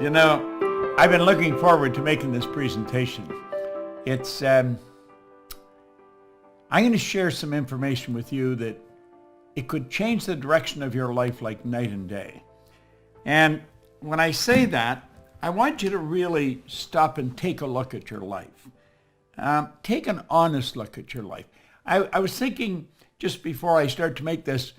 You know, I've been looking forward to making this presentation. I'm going to share some information with you that it could change the direction of your life like night and day. And when I say that, I want you to really stop and take a look at your life. Take an honest look at your life. I was thinking just before I start to make this,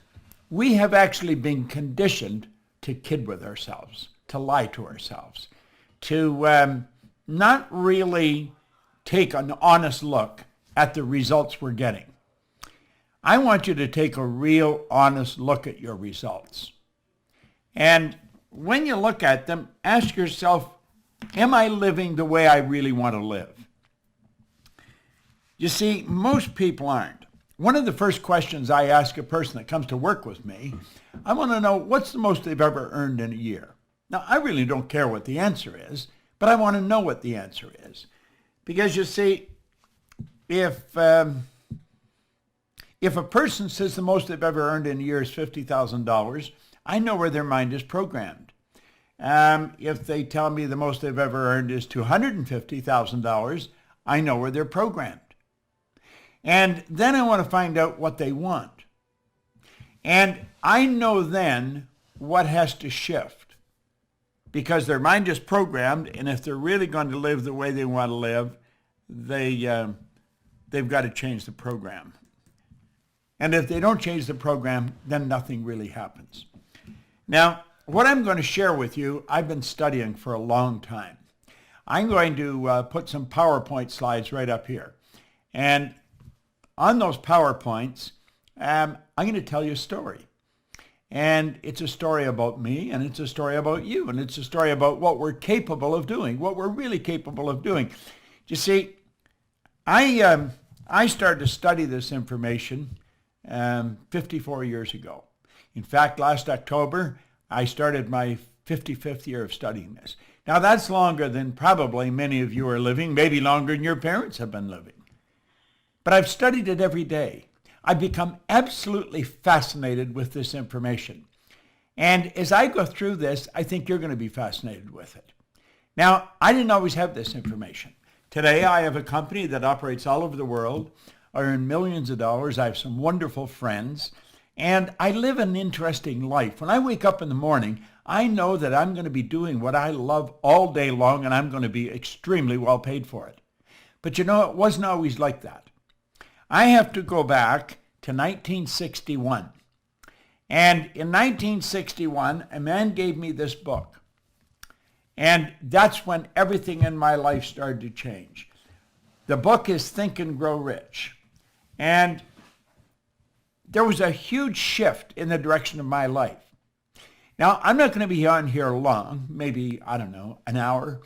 we have actually been conditioned to kid with ourselves, to lie to ourselves, to not really take an honest look at the results we're getting. I want you to take a real honest look at your results. And when you look at them, ask yourself, am I living the way I really want to live? You see, most people aren't. One of the first questions I ask a person that comes to work with me, I want to know what's the most they've ever earned in a year. Now, I really don't care what the answer is, but I want to know what the answer is. Because you see, if a person says the most they've ever earned in a year is $50,000, I know where their mind is programmed. If they tell me the most they've ever earned is $250,000, I know where they're programmed. And then I want to find out what they want. And I know then what has to shift, because their mind is programmed, and if they're really going to live the way they want to live, they've got to change the program. And if they don't change the program, then nothing really happens. Now, what I'm going to share with you, I've been studying for a long time. I'm going to put some PowerPoint slides right up here. And on those PowerPoints, I'm going to tell you a story. And it's a story about me, and it's a story about you, and it's a story about what we're capable of doing, what we're really capable of doing. You see, I started to study this information 54 years ago. In fact, last October, I started my 55th year of studying this. Now, that's longer than probably many of you are living, maybe longer than your parents have been living. But I've studied it every day. I've become absolutely fascinated with this information. And as I go through this, I think you're going to be fascinated with it. Now, I didn't always have this information. Today, I have a company that operates all over the world. I earn millions of dollars. I have some wonderful friends. And I live an interesting life. When I wake up in the morning, I know that I'm going to be doing what I love all day long, and I'm going to be extremely well paid for it. But you know, it wasn't always like that. I have to go back to 1961. And in 1961, a man gave me this book. And that's when everything in my life started to change. The book is Think and Grow Rich. And there was a huge shift in the direction of my life. Now, I'm not going to be on here long, maybe, I don't know, an hour.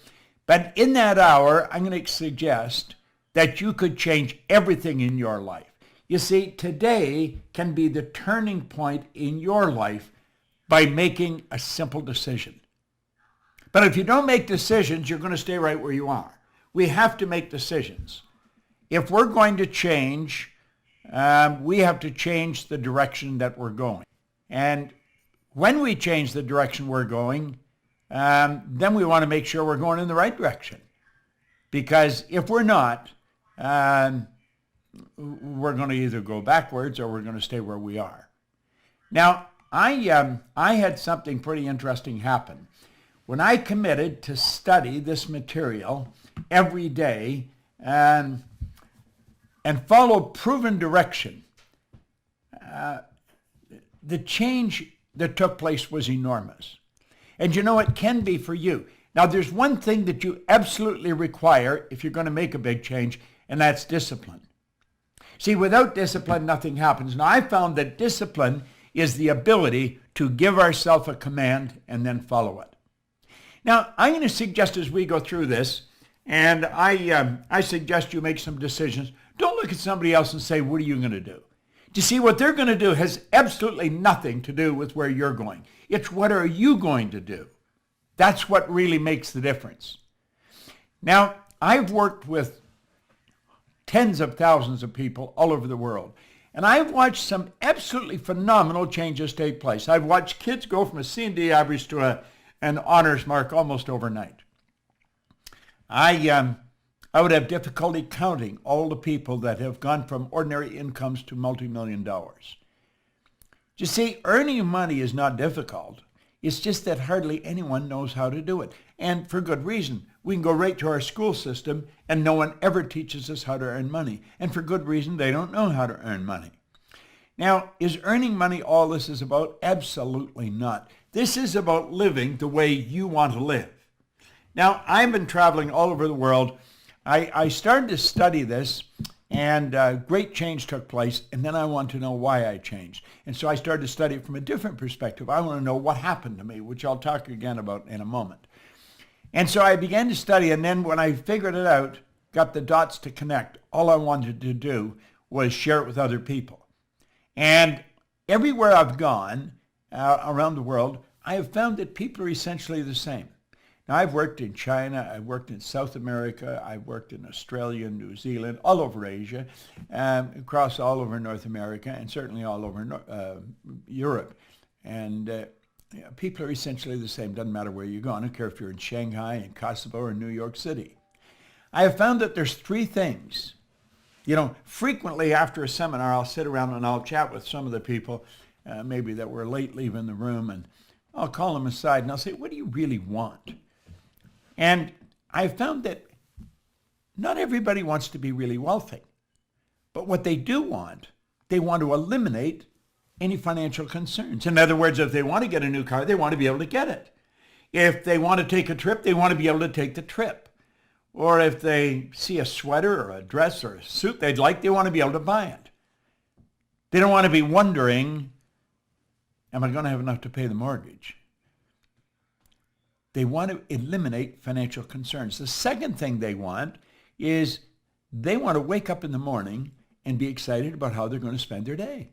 But in that hour, I'm going to suggest that you could change everything in your life. You see, today can be the turning point in your life by making a simple decision. But if you don't make decisions, you're going to stay right where you are. We have to make decisions. If we're going to change, we have to change the direction that we're going. And when we change the direction we're going, then we want to make sure we're going in the right direction. Because if we're not, we're going to either go backwards or we're going to stay where we are. Now, I had something pretty interesting happen. When I committed to study this material every day and follow proven direction, the change that took place was enormous. And you know, it can be for you. Now, there's one thing that you absolutely require if you're going to make a big change, and that's discipline. See, without discipline, nothing happens. Now, I found that discipline is the ability to give ourselves a command and then follow it. Now, I'm going to suggest as we go through this, and I suggest you make some decisions. Don't look at somebody else and say, what are you going to do? You see, what they're going to do has absolutely nothing to do with where you're going. It's what are you going to do? That's what really makes the difference. Now, I've worked with tens of thousands of people all over the world, and I've watched some absolutely phenomenal changes take place. I've watched kids go from a C&D average to an honors mark almost overnight. I would have difficulty counting all the people that have gone from ordinary incomes to multi-million dollars. You see, earning money is not difficult. It's just that hardly anyone knows how to do it. And for good reason. We can go right to our school system and no one ever teaches us how to earn money. And for good reason, they don't know how to earn money. Now, is earning money all this is about? Absolutely not. This is about living the way you want to live. Now, I've been traveling all over the world. I started to study this, and great change took place, and then I wanted to know why I changed. And so I started to study it from a different perspective. I want to know what happened to me, which I'll talk again about in a moment. And so I began to study, and then when I figured it out, got the dots to connect, all I wanted to do was share it with other people. And everywhere I've gone around the world, I have found that people are essentially the same. Now, I've worked in China, I've worked in South America, I've worked in Australia, New Zealand, all over Asia, across all over North America, and certainly all over Europe. And people are essentially the same. Doesn't matter where you go. I don't care if you're in Shanghai, in Kosovo, or New York City. I have found that there's three things. Frequently after a seminar, I'll sit around and I'll chat with some of the people, maybe that were late leaving the room, and I'll call them aside and I'll say, what do you really want? And I've found that not everybody wants to be really wealthy. But what they do want, they want to eliminate any financial concerns. In other words, if they want to get a new car, they want to be able to get it. If they want to take a trip, they want to be able to take the trip. Or if they see a sweater or a dress or a suit they'd like, they want to be able to buy it. They don't want to be wondering, am I going to have enough to pay the mortgage? They want to eliminate financial concerns. The second thing they want is they want to wake up in the morning and be excited about how they're going to spend their day.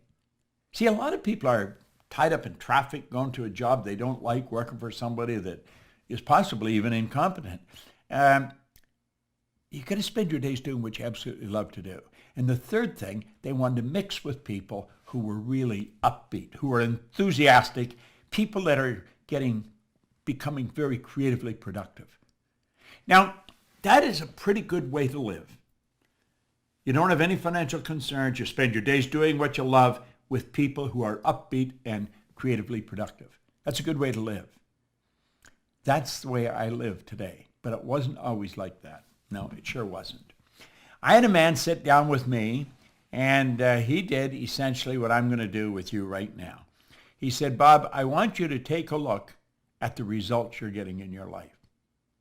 See, a lot of people are tied up in traffic, going to a job they don't like, working for somebody that is possibly even incompetent. You got to spend your days doing what you absolutely love to do. And the third thing, they wanted to mix with people who were really upbeat, who are enthusiastic, people that are becoming very creatively productive. Now, that is a pretty good way to live. You don't have any financial concerns. You spend your days doing what you love with people who are upbeat and creatively productive. That's a good way to live. That's the way I live today, but it wasn't always like that. No, it sure wasn't. I had a man sit down with me, and he did essentially what I'm going to do with you right now. He said, Bob, I want you to take a look at the results you're getting in your life.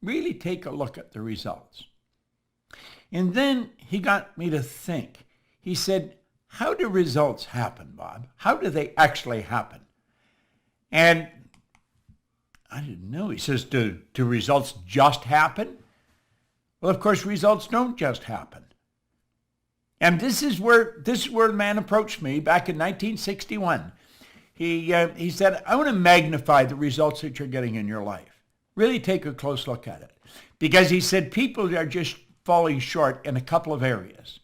Really take a look at the results. And then he got me to think. He said, how do results happen, Bob? How do they actually happen? And I didn't know. He says, do results just happen? Well, of course, results don't just happen. And this is where the man approached me back in 1961. He said, I want to magnify the results that you're getting in your life. Really take a close look at it. Because he said people are just falling short in a couple of areas.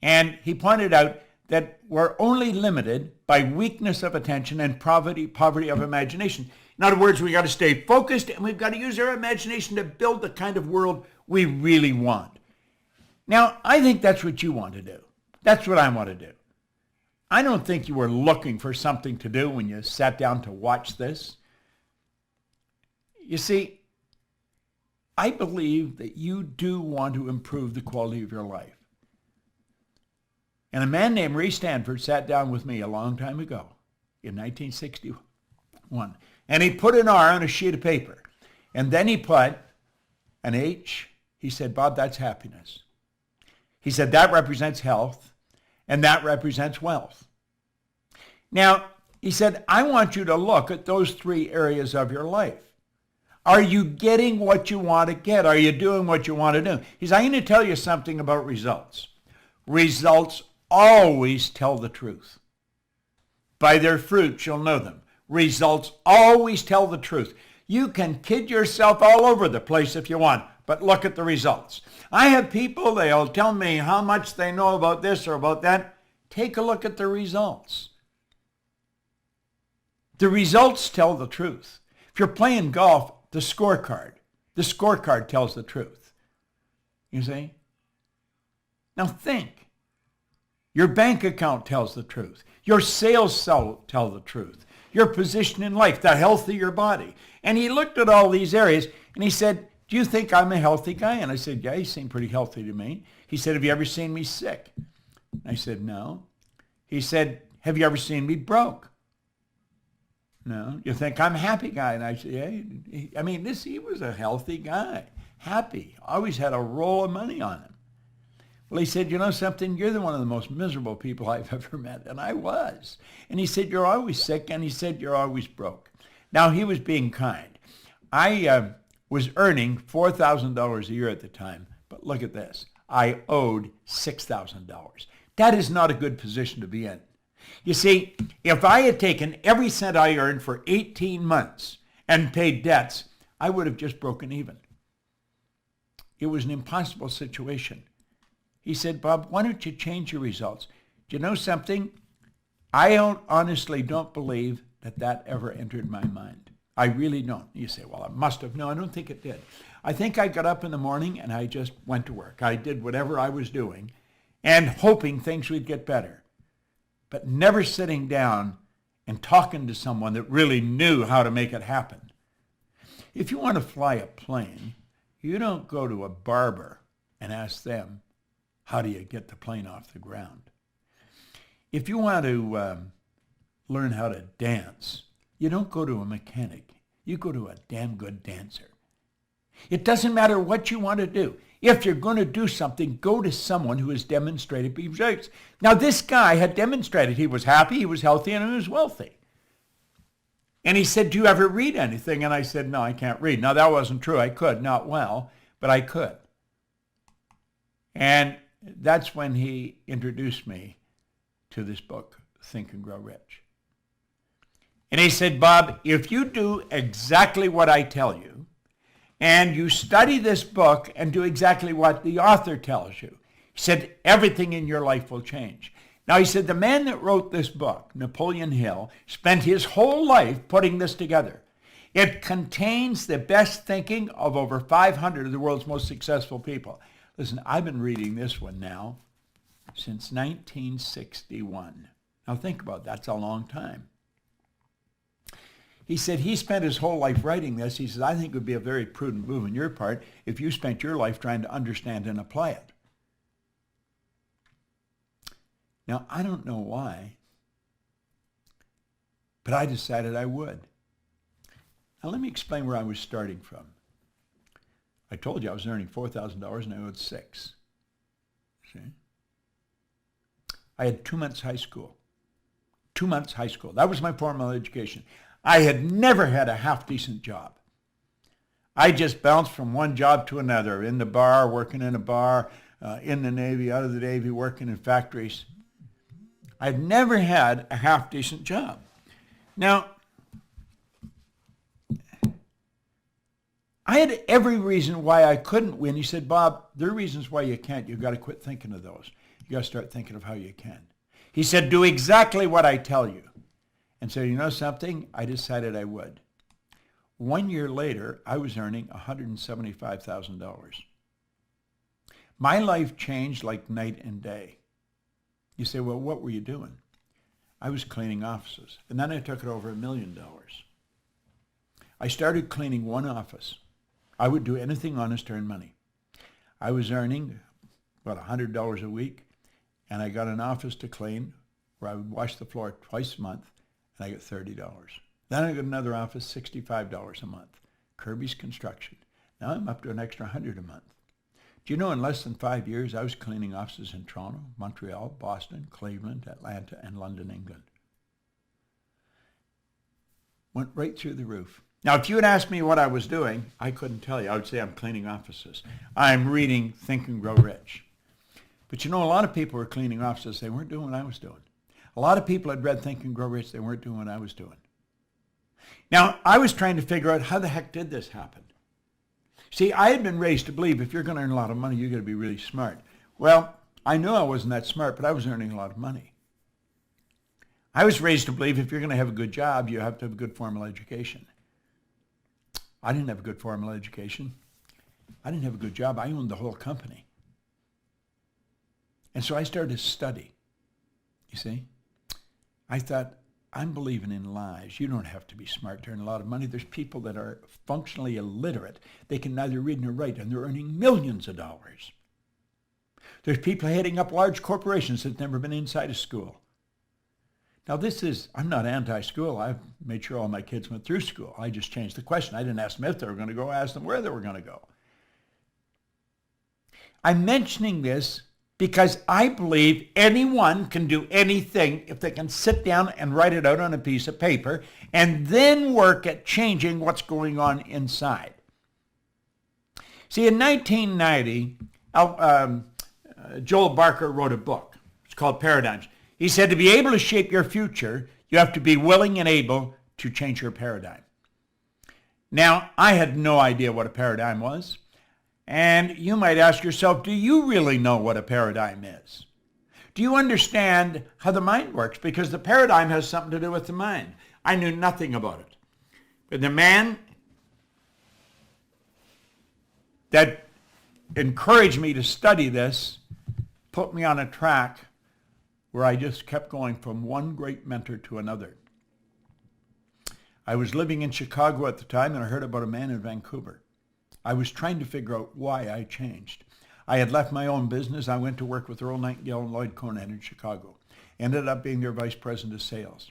And he pointed out that we're only limited by weakness of attention and poverty of imagination. In other words, we got to stay focused and we've got to use our imagination to build the kind of world we really want. Now, I think that's what you want to do. That's what I want to do. I don't think you were looking for something to do when you sat down to watch this. You see, I believe that you do want to improve the quality of your life. And a man named Ray Stanford sat down with me a long time ago in 1961. And he put an R on a sheet of paper. And then he put an H. He said, Bob, that's happiness. He said, that represents health. And that represents wealth. Now, he said, I want you to look at those three areas of your life. Are you getting what you want to get? Are you doing what you want to do? He said, I'm going to tell you something about results. Results always tell the truth. By their fruits you'll know them. Results always tell the truth. You can kid yourself all over the place if you want, but look at the results. I have people, they'll tell me how much they know about this or about that. Take a look at the results. The results tell the truth. If you're playing golf, the scorecard tells the truth. You see? Now think. Your bank account tells the truth. Your sales tell the truth. Your position in life, the health of your body. And he looked at all these areas and he said, do you think I'm a healthy guy? And I said, yeah, you seem pretty healthy to me. He said, have you ever seen me sick? I said, no. He said, have you ever seen me broke? No. You think I'm a happy guy? And I said, yeah. He was a healthy guy. Happy. Always had a roll of money on him. Well, he said, you know something? You're one of the most miserable people I've ever met. And I was. And he said, you're always sick. And he said, you're always broke. Now, he was being kind. I was earning $4,000 a year at the time. But look at this. I owed $6,000. That is not a good position to be in. You see, if I had taken every cent I earned for 18 months and paid debts, I would have just broken even. It was an impossible situation. He said, Bob, why don't you change your results? Do you know something? I honestly don't believe that ever entered my mind. I really don't. You say, well, it must have. No, I don't think it did. I think I got up in the morning and I just went to work. I did whatever I was doing and hoping things would get better, but never sitting down and talking to someone that really knew how to make it happen. If you want to fly a plane, you don't go to a barber and ask them, how do you get the plane off the ground? If you want to learn how to dance, you don't go to a mechanic. You go to a damn good dancer. It doesn't matter what you want to do. If you're going to do something, go to someone who has demonstrated results. Now, this guy had demonstrated he was happy, he was healthy, and he was wealthy. And he said, do you ever read anything? And I said, no, I can't read. Now, that wasn't true. I could, not well, but I could. And that's when he introduced me to this book, Think and Grow Rich. And he said, Bob, if you do exactly what I tell you, and you study this book and do exactly what the author tells you, he said, everything in your life will change. Now, he said, the man that wrote this book, Napoleon Hill, spent his whole life putting this together. It contains the best thinking of over 500 of the world's most successful people. Listen, I've been reading this one now since 1961. Now, think about that. That's a long time. He said he spent his whole life writing this. He said, I think it would be a very prudent move on your part if you spent your life trying to understand and apply it. Now, I don't know why, but I decided I would. Now, let me explain where I was starting from. I told you I was earning $4,000 and I owed $6,000. See? I had 2 months high school. 2 months high school. That was my formal education. I had never had a half-decent job. I just bounced from one job to another, in the bar, working in a bar, in the Navy, out of the Navy, working in factories. I'd never had a half-decent job. Now, I had every reason why I couldn't win. He said, Bob, there are reasons why you can't. You've got to quit thinking of those. You've got to start thinking of how you can. He said, do exactly what I tell you. And so, you know something? I decided I would. 1 year later, I was earning $175,000. My life changed like night and day. You say, well, what were you doing? I was cleaning offices. And then I took it over $1 million. I started cleaning one office. I would do anything honest to earn money. I was earning about $100 a week, and I got an office to clean where I would wash the floor twice a month, and I got $30. Then I got another office, $65 a month. Kirby's Construction. Now I'm up to an extra $100 a month. Do you know in less than 5 years, I was cleaning offices in Toronto, Montreal, Boston, Cleveland, Atlanta, and London, England. Went right through the roof. Now, if you had asked me what I was doing, I couldn't tell you. I would say I'm cleaning offices. I'm reading Think and Grow Rich. But you know, a lot of people were cleaning offices. They weren't doing what I was doing. A lot of people had read Think and Grow Rich. They weren't doing what I was doing. Now, I was trying to figure out how the heck did this happen? See, I had been raised to believe if you're going to earn a lot of money, you've got to be really smart. Well, I knew I wasn't that smart, but I was earning a lot of money. I was raised to believe if you're going to have a good job, you have to have a good formal education. I didn't have a good formal education. I didn't have a good job. I owned the whole company. And so I started to study. You see? I thought, I'm believing in lies. You don't have to be smart to earn a lot of money. There's people that are functionally illiterate. They can neither read nor write, and they're earning millions of dollars. There's people heading up large corporations that've never been inside a school. Now I'm not anti-school. I've made sure all my kids went through school. I just changed the question. I didn't ask them if they were going to go. I asked them where they were going to go. I'm mentioning this because I believe anyone can do anything if they can sit down and write it out on a piece of paper and then work at changing what's going on inside. See, in 1990, Joel Barker wrote a book. It's called Paradigms. He said to be able to shape your future, you have to be willing and able to change your paradigm. Now, I had no idea what a paradigm was. And you might ask yourself, do you really know what a paradigm is? Do you understand how the mind works? Because the paradigm has something to do with the mind. I knew nothing about it. But the man that encouraged me to study this put me on a track where I just kept going from one great mentor to another. I was living in Chicago at the time, and I heard about a man in Vancouver. I was trying to figure out why I changed. I had left my own business. I went to work with Earl Nightingale and Lloyd Conant in Chicago. Ended up being their vice president of sales.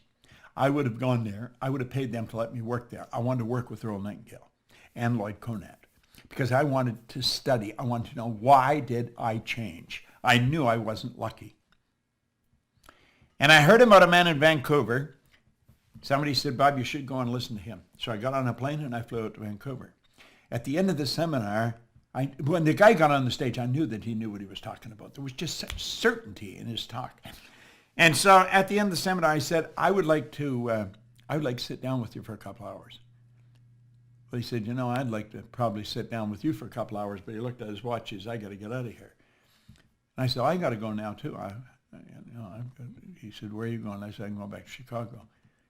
I would have gone there. I would have paid them to let me work there. I wanted to work with Earl Nightingale and Lloyd Conant because I wanted to study. I wanted to know, why did I change? I knew I wasn't lucky. And I heard about a man in Vancouver. Somebody said, Bob, you should go and listen to him. So I got on a plane and I flew out to Vancouver. At the end of the seminar, when the guy got on the stage, I knew that he knew what he was talking about. There was just such certainty in his talk. And so at the end of the seminar, I said, I would like to sit down with you for a couple hours. Well, he said, I'd like to probably sit down with you for a couple hours, but he looked at his watch. He said, I got to get out of here. And I said, I got to go now too. He said, where are you going? I said, I'm going back to Chicago.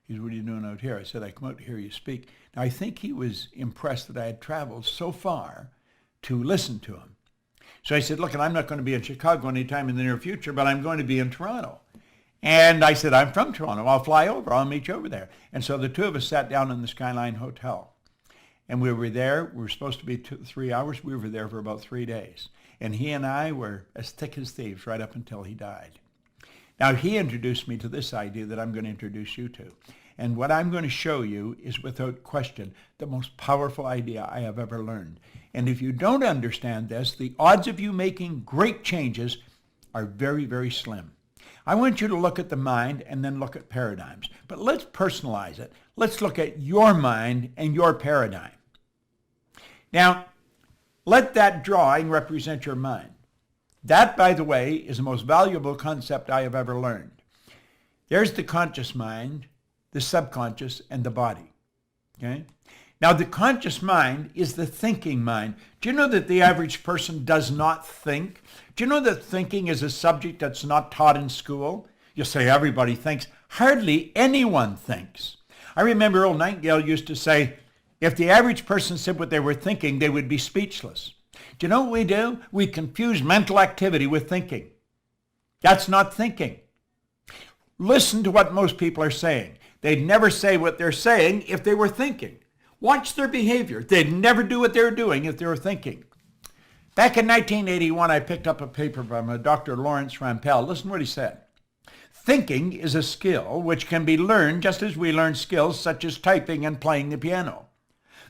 He said, what are you doing out here? I said, I come out to hear you speak. Now, I think he was impressed that I had traveled so far to listen to him. So I said, look, I'm not going to be in Chicago anytime in the near future, but I'm going to be in Toronto. And I said, I'm from Toronto. I'll fly over. I'll meet you over there. And so the two of us sat down in the Skyline Hotel. And we were there. We were supposed to be 3 hours. We were there for about 3 days. And he and I were as thick as thieves right up until he died. Now, he introduced me to this idea that I'm going to introduce you to. And what I'm going to show you is, without question, the most powerful idea I have ever learned. And if you don't understand this, the odds of you making great changes are very, very slim. I want you to look at the mind and then look at paradigms. But let's personalize it. Let's look at your mind and your paradigm. Now, let that drawing represent your mind. That, by the way, is the most valuable concept I have ever learned. There's the conscious mind, the subconscious, and the body. Okay? Now, the conscious mind is the thinking mind. Do you know that the average person does not think? Do you know that thinking is a subject that's not taught in school? You'll say everybody thinks. Hardly anyone thinks. I remember Earl Nightingale used to say, if the average person said what they were thinking, they would be speechless. Do you know what we do? We confuse mental activity with thinking. That's not thinking. Listen to what most people are saying. They'd never say what they're saying if they were thinking. Watch their behavior. They'd never do what they were doing if they were thinking. Back in 1981, I picked up a paper from Dr. Lawrence Rampell. Listen to what he said. Thinking is a skill which can be learned just as we learn skills such as typing and playing the piano.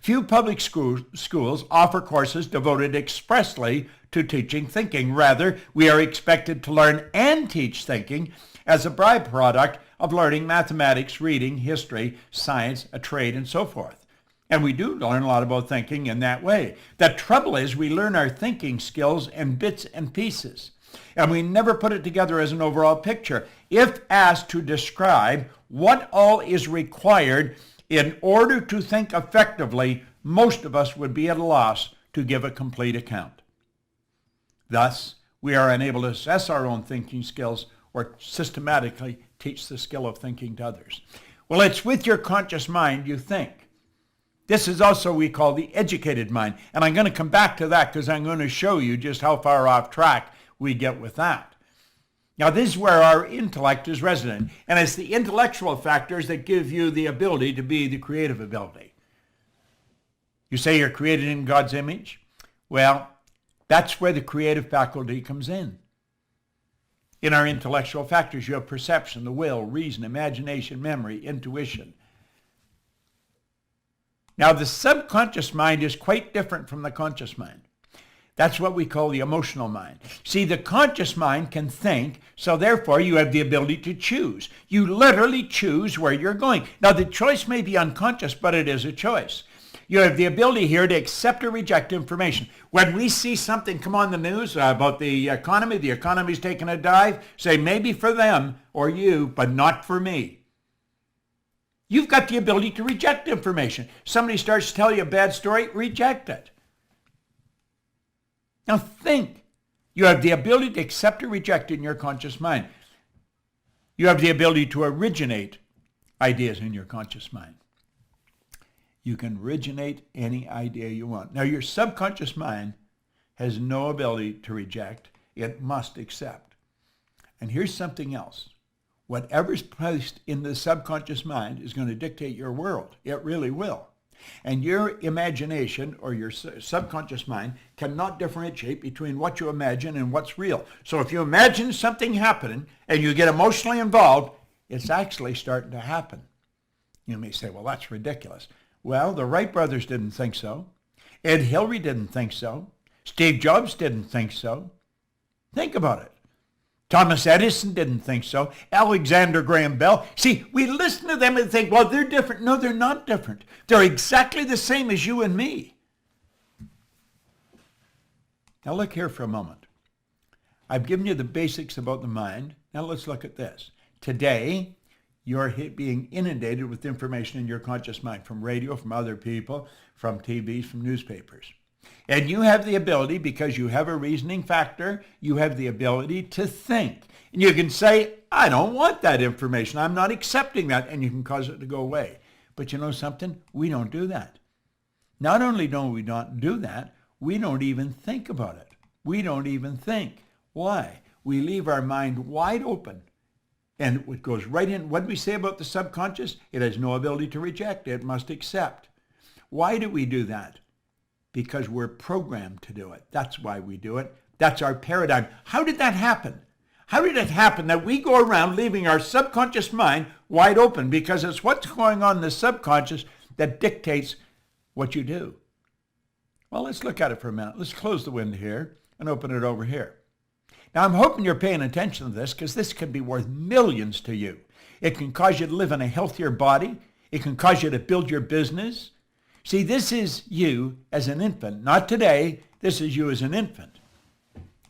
Few public schools offer courses devoted expressly to teaching thinking. Rather, we are expected to learn and teach thinking as a byproduct of learning mathematics, reading, history, science, a trade, and so forth. And we do learn a lot about thinking in that way. The trouble is we learn our thinking skills in bits and pieces, and we never put it together as an overall picture. If asked to describe what all is required in order to think effectively, most of us would be at a loss to give a complete account. Thus, we are unable to assess our own thinking skills or systematically teach the skill of thinking to others. Well, it's with your conscious mind you think. This is also we call the educated mind. And I'm going to come back to that because I'm going to show you just how far off track we get with that. Now, this is where our intellect is resident. And it's the intellectual factors that give you the ability to be the creative ability. You say you're created in God's image? Well, that's where the creative faculty comes in. In our intellectual factors, you have perception, the will, reason, imagination, memory, intuition. Now, the subconscious mind is quite different from the conscious mind. That's what we call the emotional mind. See, the conscious mind can think, so therefore you have the ability to choose. You literally choose where you're going. Now, the choice may be unconscious, but it is a choice. You have the ability here to accept or reject information. When we see something come on the news about the economy's taking a dive, say maybe for them or you, but not for me. You've got the ability to reject information. Somebody starts to tell you a bad story, reject it. Now think. You have the ability to accept or reject in your conscious mind. You have the ability to originate ideas in your conscious mind. You can originate any idea you want. Now, your subconscious mind has no ability to reject. It must accept. And here's something else. Whatever's placed in the subconscious mind is going to dictate your world. It really will. And your imagination or your subconscious mind cannot differentiate between what you imagine and what's real. So if you imagine something happening and you get emotionally involved, it's actually starting to happen. You may say, well, that's ridiculous. Well, the Wright brothers didn't think so. Ed Hillary didn't think so. Steve Jobs didn't think so. Think about it. Thomas Edison didn't think so. Alexander Graham Bell. See, we listen to them and think, well, they're different. No, they're not different. They're exactly the same as you and me. Now look here for a moment. I've given you the basics about the mind. Now let's look at this. Today, you're being inundated with information in your conscious mind from radio, from other people, from TVs, from newspapers. And you have the ability, because you have a reasoning factor, you have the ability to think. And you can say, I don't want that information. I'm not accepting that. And you can cause it to go away. But you know something? We don't do that. Not only don't we not do that, we don't even think about it. We don't even think. Why? We leave our mind wide open. And it goes right in. What do we say about the subconscious? It has no ability to reject. It must accept. Why do we do that? Because we're programmed to do it. That's why we do it. That's our paradigm. How did that happen? How did it happen that we go around leaving our subconscious mind wide open? Because it's what's going on in the subconscious that dictates what you do. Well, let's look at it for a minute. Let's close the window here and open it over here. Now, I'm hoping you're paying attention to this because this could be worth millions to you. It can cause you to live in a healthier body. It can cause you to build your business. See, this is you as an infant. Not today. This is you as an infant.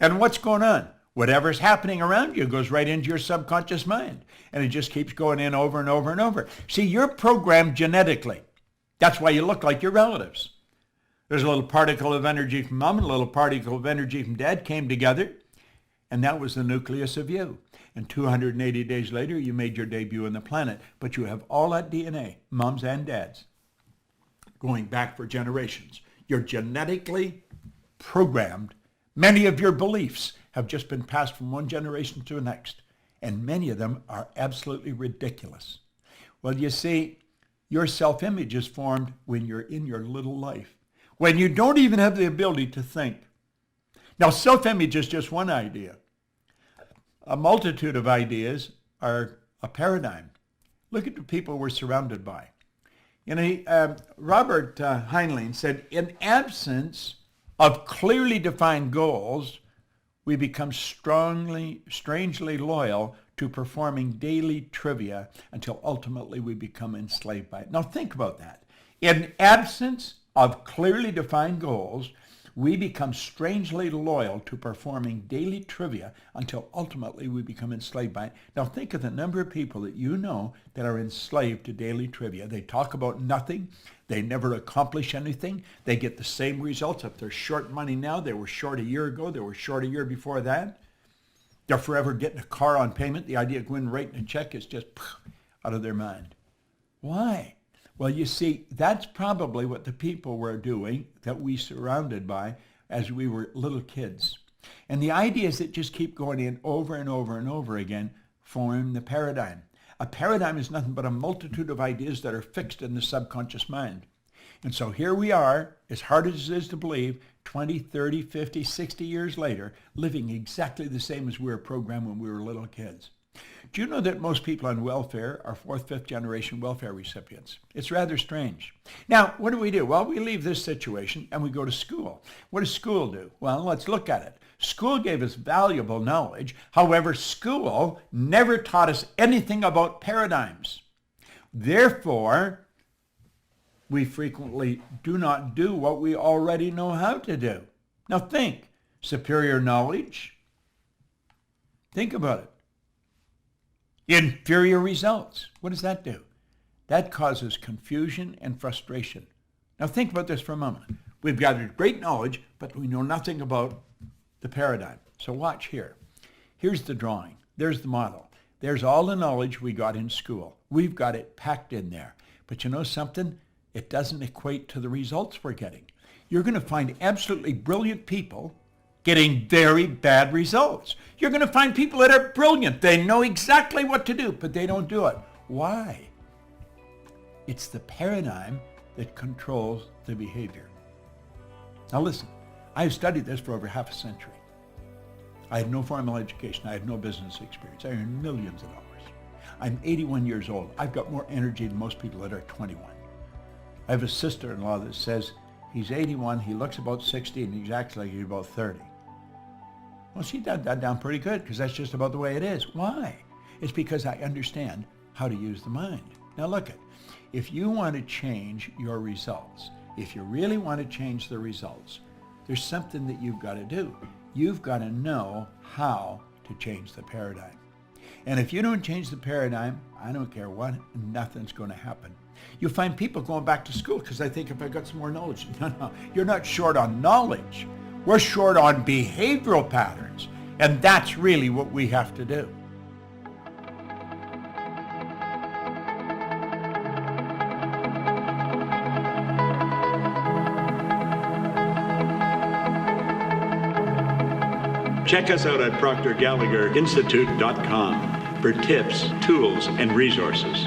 And what's going on? Whatever's happening around you goes right into your subconscious mind. And it just keeps going in over and over and over. See, you're programmed genetically. That's why you look like your relatives. There's a little particle of energy from mom and a little particle of energy from dad came together. And that was the nucleus of you. And 280 days later, you made your debut on the planet. But you have all that DNA, moms and dads, going back for generations. You're genetically programmed. Many of your beliefs have just been passed from one generation to the next. And many of them are absolutely ridiculous. Well, you see, your self-image is formed when you're in your little life, when you don't even have the ability to think. Now, self-image is just one idea. A multitude of ideas are a paradigm. Look at the people we're surrounded by. You know, Robert Heinlein said, in absence of clearly defined goals, we become strangely loyal to performing daily trivia until ultimately we become enslaved by it. Now think about that. In absence of clearly defined goals, we become strangely loyal to performing daily trivia until ultimately we become enslaved by it. Now think of the number of people that you know that are enslaved to daily trivia. They talk about nothing. They never accomplish anything. They get the same results. If they're short money now, they were short a year ago. They were short a year before that. They're forever getting a car on payment. The idea of going writing a check is just out of their mind. Why? Well, you see, that's probably what the people were doing that we surrounded by as we were little kids. And the ideas that just keep going in over and over and over again form the paradigm. A paradigm is nothing but a multitude of ideas that are fixed in the subconscious mind. And so here we are, as hard as it is to believe, 20, 30, 50, 60 years later, living exactly the same as we were programmed when we were little kids. Do you know that most people on welfare are fourth, fifth generation welfare recipients? It's rather strange. Now, what do? Well, we leave this situation and we go to school. What does school do? Well, let's look at it. School gave us valuable knowledge. However, school never taught us anything about paradigms. Therefore, we frequently do not do what we already know how to do. Now think, superior knowledge. Think about it. Inferior results. What does that do? That causes confusion and frustration. Now think about this for a moment. We've got great knowledge, but we know nothing about the paradigm. So watch here. Here's the drawing. There's the model. There's all the knowledge we got in school. We've got it packed in there. But you know something? It doesn't equate to the results we're getting. You're going to find absolutely brilliant people getting very bad results. You're going to find people that are brilliant. They know exactly what to do, but they don't do it. Why? It's the paradigm that controls the behavior. Now listen, I've studied this for over half a century. I had no formal education. I had no business experience. I earned millions of dollars. I'm 81 years old. I've got more energy than most people that are 21. I have a sister-in-law that says he's 81, he looks about 60, and he's actually like he's about 30. Well, she got that down pretty good because that's just about the way it is. Why? It's because I understand how to use the mind. Now look it. If you want to change your results, if you really want to change the results, there's something that you've got to do. You've got to know how to change the paradigm. And if you don't change the paradigm, I don't care what, nothing's going to happen. You'll find people going back to school because they think if I got some more knowledge. No, you're not short on knowledge. We're short on behavioral patterns. And that's really what we have to do. Check us out at ProctorGallagherInstitute.com for tips, tools, and resources.